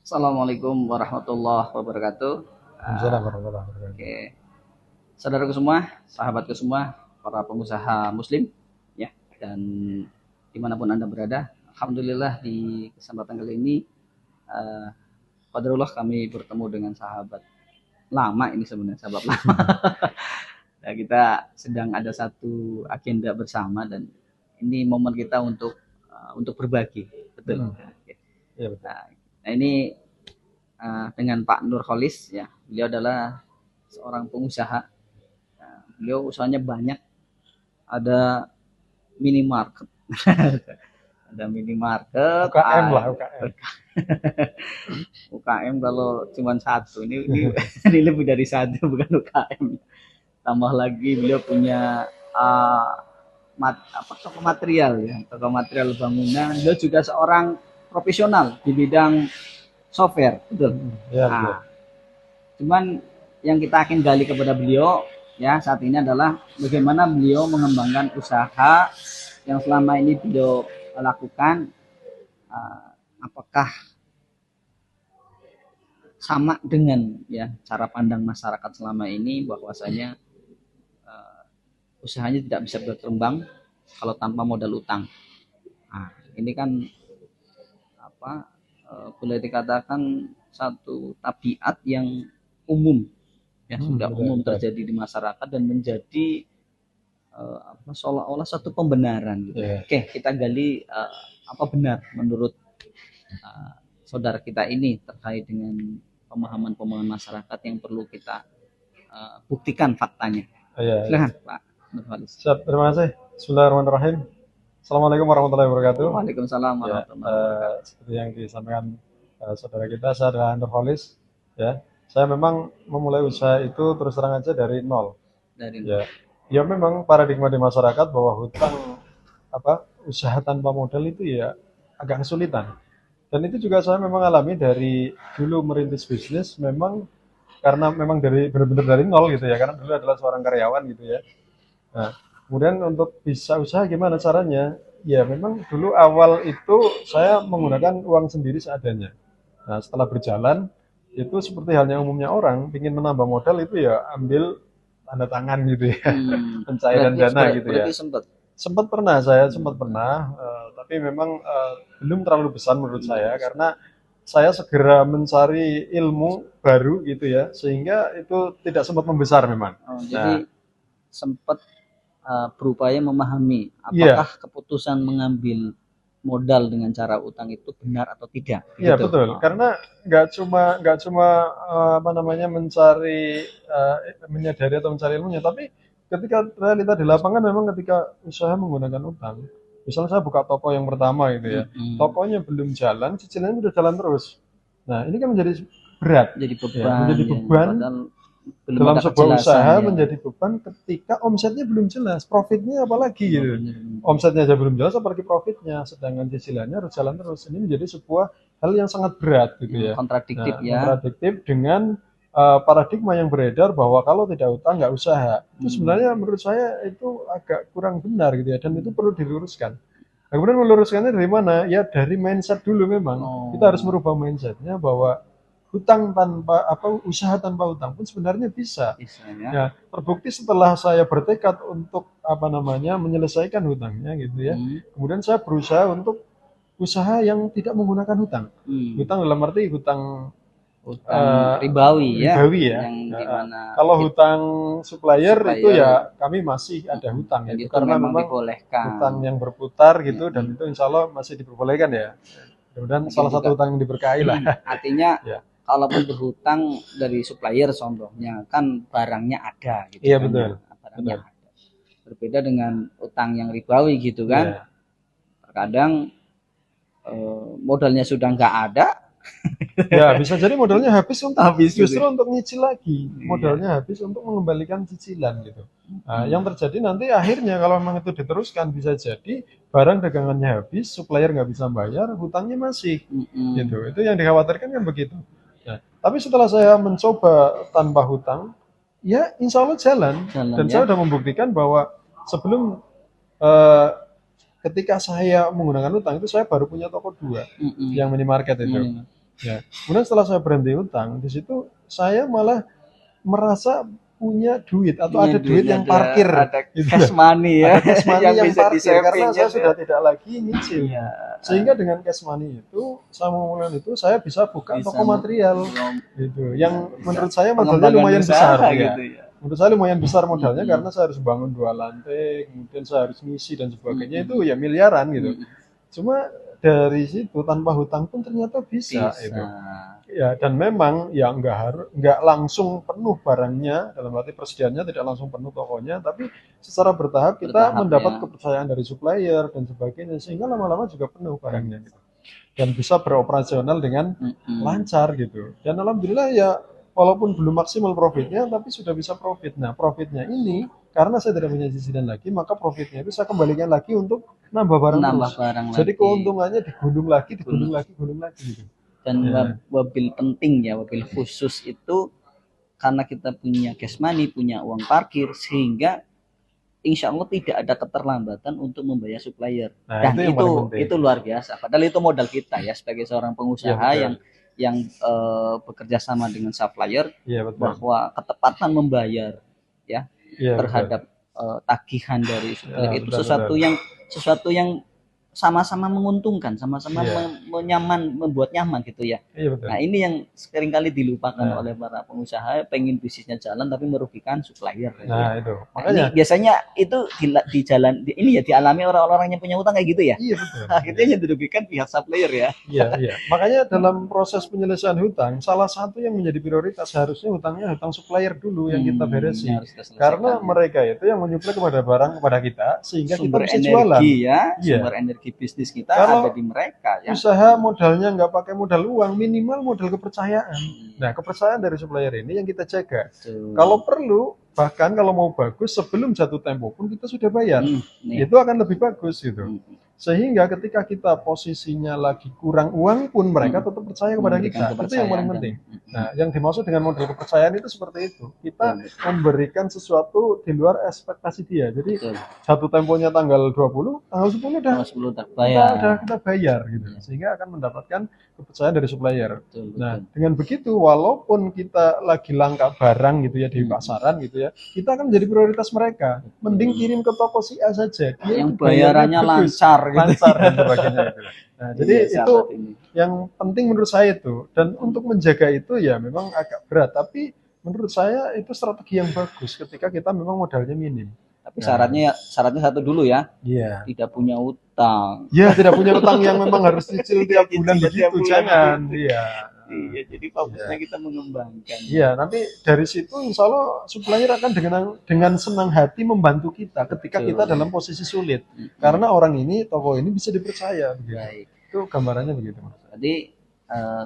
Assalamualaikum warahmatullahi wabarakatuh. Waalaikumsalam warahmatullahi wabarakatuh. Oke, saudaraku semua, sahabatku semua, para pengusaha Muslim, ya, dan dimanapun anda berada, alhamdulillah di kesempatan kali ini, uh, qadarullah kami bertemu dengan sahabat lama ini sebenarnya sahabat lama. Nah, kita sedang ada satu agenda bersama dan ini momen kita untuk berbagi, betul. Oke. Iya betul. Nah, ini dengan Pak Nurholis, ya, beliau adalah seorang pengusaha. Nah, beliau usahanya banyak, ada minimarket, ada minimarket, UKM lah UKM. UKM kalau cuma satu, ini lebih dari satu, bukan UKM. Tambah lagi beliau punya toko material, ya, toko material bangunan. Beliau juga seorang profesional di bidang software, betul. Ya, nah, cuman yang kita akan gali kepada beliau ya saat ini adalah bagaimana beliau mengembangkan usaha yang selama ini beliau lakukan, apakah sama dengan ya cara pandang masyarakat selama ini bahwasanya usahanya tidak bisa berkembang kalau tanpa modal utang. Nah, ini kan boleh dikatakan satu tabiat yang umum, ya, sudah umum terjadi di masyarakat dan menjadi seolah-olah satu pembenaran gitu. Oke, kita gali apa benar menurut saudara kita ini terkait dengan pemahaman masyarakat yang perlu kita buktikan faktanya. Silakan Pak Nurholis. Siap, terima kasih. Bismillahirrahmanirrahim. Assalamualaikum warahmatullahi wabarakatuh. Waalaikumsalam warahmatullahi wabarakatuh. Seperti yang disampaikan saudara kita, saya adalah Nurholis. Ya, saya memang memulai usaha itu terus terang aja dari nol. Ya memang paradigma di masyarakat bahwa hutang usaha tanpa modal itu ya agak kesulitan. Dan itu juga saya memang alami dari dulu merintis bisnis, memang karena memang dari benar-benar dari nol gitu ya, karena dulu adalah seorang karyawan gitu ya. Nah, kemudian untuk bisa usaha gimana caranya? Ya memang dulu awal itu saya menggunakan uang sendiri seadanya. Nah, setelah berjalan itu seperti halnya umumnya orang ingin menambah modal itu ya ambil tanda tangan gitu ya, pencairan dana gitu ya. Sempat pernah, tapi memang belum terlalu besar menurut saya karena saya segera mencari ilmu baru gitu ya, sehingga itu tidak sempat membesar memang. Jadi sempat berupaya memahami apakah keputusan mengambil modal dengan cara utang itu benar atau tidak. Iya gitu. Betul, karena nggak cuma mencari menyadari atau mencari ilmunya, tapi ketika realita di lapangan memang ketika usaha menggunakan utang, misalnya saya buka toko yang pertama gitu ya, tokonya belum jalan, cicilannya udah jalan terus. Nah ini kan menjadi berat, menjadi beban dalam sebuah usaha ya. Menjadi beban ketika omsetnya belum jelas, profitnya apalagi gitu. Omsetnya aja belum jelas, apalagi profitnya, sedangkan cicilannya harus jalan terus. Ini menjadi sebuah hal yang sangat berat gitu ya. Kontradiktif ya. Kontradiktif dengan paradigma yang beredar bahwa kalau tidak utang nggak usaha. Itu sebenarnya menurut saya itu agak kurang benar gitu ya, dan itu perlu diluruskan. Nah, kemudian meluruskannya dari mana? Ya dari mindset dulu memang. Kita harus merubah mindsetnya bahwa usaha tanpa utang pun sebenarnya bisa. Ya. Ya, terbukti setelah saya bertekad untuk menyelesaikan hutangnya gitu ya. Kemudian saya berusaha untuk usaha yang tidak menggunakan hutang. Hutang dalam arti hutang ribawi ya. Yang dimana kalau hutang supplier itu ya kami masih ada hutang itu karena memang hutang yang berputar gitu, dan itu insya Allah masih diperbolehkan ya. Kemudian salah satu hutang yang diberkahi lah. Artinya ya. Kalaupun berhutang dari supplier contohnya kan barangnya ada gitu. Iya kan, betul. Barangnya ada. Berbeda dengan utang yang ribawi gitu kan. Terkadang modalnya sudah nggak ada. Ya bisa jadi modalnya habis untuk untuk nyicil lagi. Modalnya habis untuk mengembalikan cicilan gitu. Nah, yang terjadi nanti akhirnya kalau memang itu diteruskan bisa jadi barang dagangannya habis, supplier nggak bisa bayar, hutangnya masih gitu. Itu yang dikhawatirkan kan begitu. Nah, tapi setelah saya mencoba tanpa hutang, ya insya Allah jalan dan ya. Saya sudah membuktikan bahwa sebelum ketika saya menggunakan hutang itu saya baru punya toko 2 yang minimarket itu. Ya. Kemudian setelah saya berhenti hutang, di situ saya malah merasa punya duit atau ada duit yang parkir, ada gitu. cash money ya, ada cash money yang bisa parkir karena saya ya. sudah tidak lagi nyicil. Iya. Sehingga dengan cash money itu, sama momen itu saya bisa buka toko material, gitu. Yang menurut saya modalnya lumayan besar, gitu ya. Menurut saya lumayan besar modalnya karena saya harus bangun 2 lantai, kemudian saya harus ngisi dan sebagainya, itu ya miliaran gitu. Cuma dari situ tanpa hutang pun ternyata bisa. Itu ya, dan memang ya nggak langsung penuh barangnya, dalam arti persediaannya tidak langsung penuh tokonya, tapi secara bertahap kita mendapat kepercayaan dari supplier dan sebagainya, sehingga lama-lama juga penuh barangnya gitu. Dan bisa beroperasional dengan lancar gitu. Dan alhamdulillah ya, walaupun belum maksimal profitnya tapi sudah bisa profit. Nah, profitnya ini karena saya tidak punya cicilan lagi, maka profitnya itu saya kembalikan lagi untuk nambah barang terus. Jadi keuntungannya digulung lagi gitu. Dan wabil penting ya, wabil khusus itu karena kita punya cash money, punya uang parkir, sehingga insya Allah tidak ada keterlambatan untuk membayar supplier. Nah, dan itu luar biasa. Padahal itu modal kita ya sebagai seorang pengusaha yang bekerja sama dengan supplier, bahwa ketepatan membayar ya terhadap tagihan dari supplier itu sesuatu yang sama-sama menguntungkan, sama-sama membuat nyaman gitu ya. Nah, ini yang seringkali dilupakan oleh para pengusaha, pengen bisnisnya jalan tapi merugikan supplier. Nah, itu. Makanya biasanya itu di jalan ini ya dialami orang-orang yang punya utang kayak gitu ya. Iya, betul. Akhirnya yang dirugikan pihak supplier ya. Iya. Makanya dalam proses penyelesaian hutang, salah satu yang menjadi prioritas harusnya hutang supplier dulu yang kita beresin. Karena mereka itu yang menyuplai kepada kita sehingga sumber kita bisa jualan. Sumber energi bisnis kita ada di mereka ya. Usaha modalnya nggak pakai modal uang, minimal modal kepercayaan. Nah, kepercayaan dari supplier ini yang kita jaga. Kalau perlu, bahkan kalau mau bagus sebelum jatuh tempo pun kita sudah bayar. Itu akan lebih bagus gitu. Sehingga ketika kita posisinya lagi kurang uang pun mereka tetap percaya kepada kita. Itu yang paling penting. Nah, yang dimaksud dengan model kepercayaan itu seperti itu. Kita memberikan sesuatu di luar ekspektasi dia. Jadi jatuh temponya tanggal 20, tanggal 10 kita bayar gitu. Sehingga akan mendapatkan kepercayaan dari supplier. Nah, dengan begitu walaupun kita lagi langka barang gitu ya di pasaran gitu ya, kita akan menjadi prioritas mereka. Mending kirim ke toko si A saja. Dia yang bayarannya lancar dan sebagainya gitu. Nah, jadi itu yang penting menurut saya itu. Dan untuk menjaga itu ya memang agak berat, tapi menurut saya itu strategi yang bagus ketika kita memang modalnya minim. Tapi syaratnya satu dulu ya. Iya. Tidak punya utang. Iya, tidak punya utang yang memang harus cicil tiap bulan begitu, jangan. Iya. Iya, jadi fokusnya kita mengembangkan. Iya, nanti dari situ insya Allah supplier akan dengan senang hati membantu kita ketika kita dalam posisi sulit. Karena orang ini, toko ini bisa dipercaya. Baik. Itu gambarannya begitu. Jadi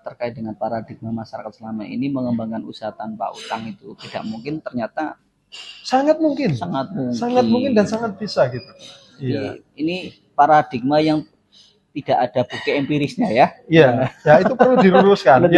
terkait dengan paradigma masyarakat selama ini mengembangkan usaha tanpa utang itu tidak mungkin, ternyata sangat mungkin dan sangat bisa gitu. Iya. Ini paradigma yang tidak ada bukti empirisnya ya. Iya, ya itu perlu diluruskan.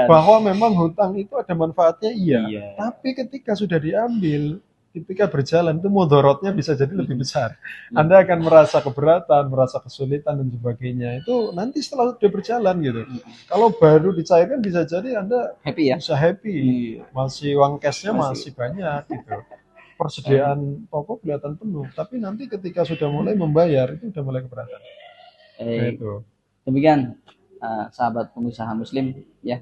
Bahwa memang hutang itu ada manfaatnya iya. Tapi ketika sudah diambil, ketika berjalan itu mudorotnya bisa jadi lebih besar. Anda akan merasa keberatan, merasa kesulitan dan sebagainya. Itu nanti setelah sudah berjalan gitu. Kalau baru dicairkan bisa jadi Anda happy ya. Bisa happy. Masih uang cashnya masih banyak gitu. Persediaan toko kelihatan penuh, tapi nanti ketika sudah mulai membayar itu sudah mulai keberatan. Itu. Demikian sahabat pengusaha muslim ya,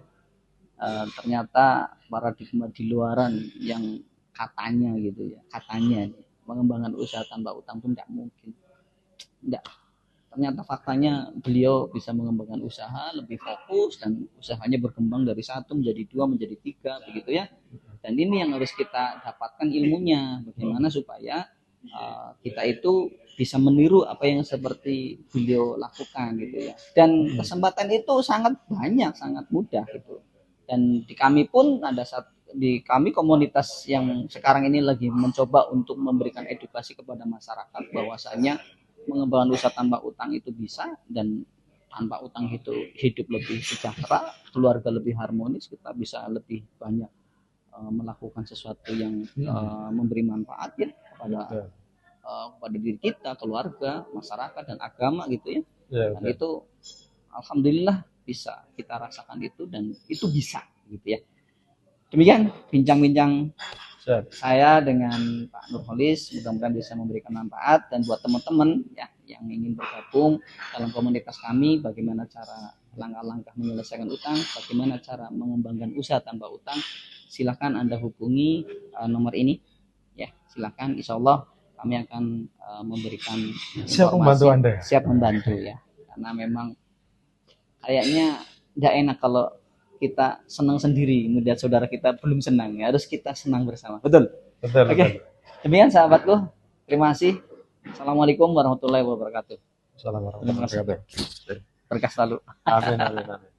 ternyata paradigma di luaran yang katanya gitu ya, mengembangkan usaha tanpa utang pun tidak mungkin. Ternyata faktanya beliau bisa mengembangkan usaha lebih fokus dan usahanya berkembang dari 1 menjadi 2 menjadi 3 begitu ya. Dan ini yang harus kita dapatkan ilmunya, bagaimana supaya kita itu bisa meniru apa yang seperti beliau lakukan gitu ya. Dan kesempatan itu sangat banyak, sangat mudah gitu. Dan di kami pun di kami komunitas yang sekarang ini lagi mencoba untuk memberikan edukasi kepada masyarakat bahwasanya mengembangkan usaha tanpa utang itu bisa, dan tanpa utang itu hidup lebih sejahtera, keluarga lebih harmonis, kita bisa lebih banyak melakukan sesuatu yang memberi manfaat ya kepada diri kita, keluarga, masyarakat dan agama gitu ya. Dan itu alhamdulillah bisa kita rasakan itu, dan itu bisa gitu ya. Demikian bincang-bincang saya dengan Pak Nurholis, mudah-mudahan bisa memberikan manfaat. Dan buat teman-teman ya yang ingin bergabung dalam komunitas kami, bagaimana cara langkah-langkah menyelesaikan utang, bagaimana cara mengembangkan usaha tanpa utang, silakan Anda hubungi nomor ini ya, silakan, insya Allah kami akan memberikan siap membantu Anda. Siap membantu ya, karena memang kayaknya nggak enak kalau kita senang sendiri melihat saudara kita belum senang, ya harus kita senang bersama. Betul. Oke. Demikian sahabatku, terima kasih. Assalamualaikum warahmatullahi wabarakatuh. Assalamualaikum warahmatullahi wabarakatuh. Berkah selalu. Amin, amin, amin.